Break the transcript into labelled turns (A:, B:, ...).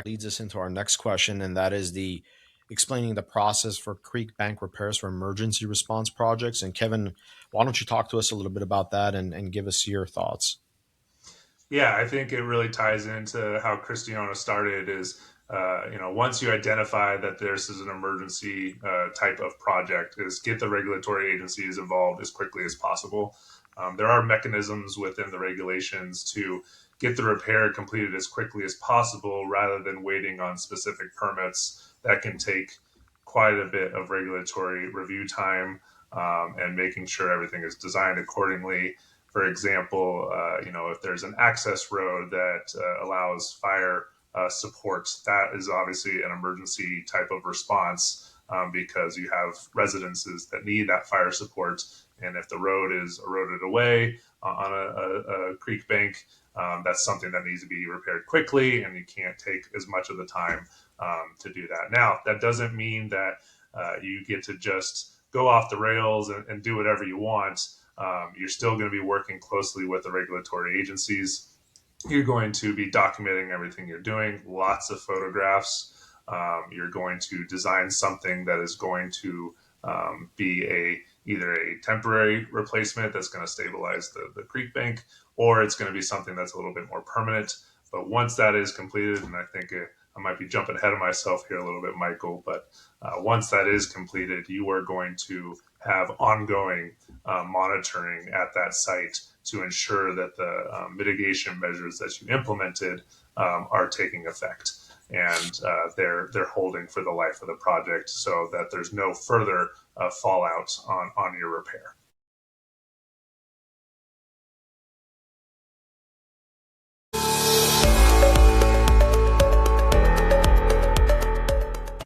A: leads us into our next question, and that is the explaining the process for creek bank repairs for emergency response projects. And Kevin, why don't you talk to us a little bit about that and give us your thoughts?
B: Yeah, I think it really ties into how Cristiano started is, once you identify that this is an emergency type of project, is get the regulatory agencies involved as quickly as possible. There are mechanisms within the regulations to get the repair completed as quickly as possible rather than waiting on specific permits that can take quite a bit of regulatory review time, and making sure everything is designed accordingly. For example, if there's an access road that allows fire support, that is obviously an emergency type of response, because you have residences that need that fire support. And if the road is eroded away on a creek bank, that's something that needs to be repaired quickly, and you can't take as much of the time to do that. Now, that doesn't mean that you get to just go off the rails and do whatever you want. You're still going to be working closely with the regulatory agencies. You're going to be documenting everything you're doing, lots of photographs. You're going to design something that is going to be either a temporary replacement that's going to stabilize the creek bank, or it's going to be something that's a little bit more permanent. But once that is completed, and I think I might be jumping ahead of myself here a little bit, Michael, but once that is completed, you are going to have ongoing monitoring at that site to ensure that the mitigation measures that you implemented are taking effect, and they're holding for the life of the project, so that there's no further fallout on your repair.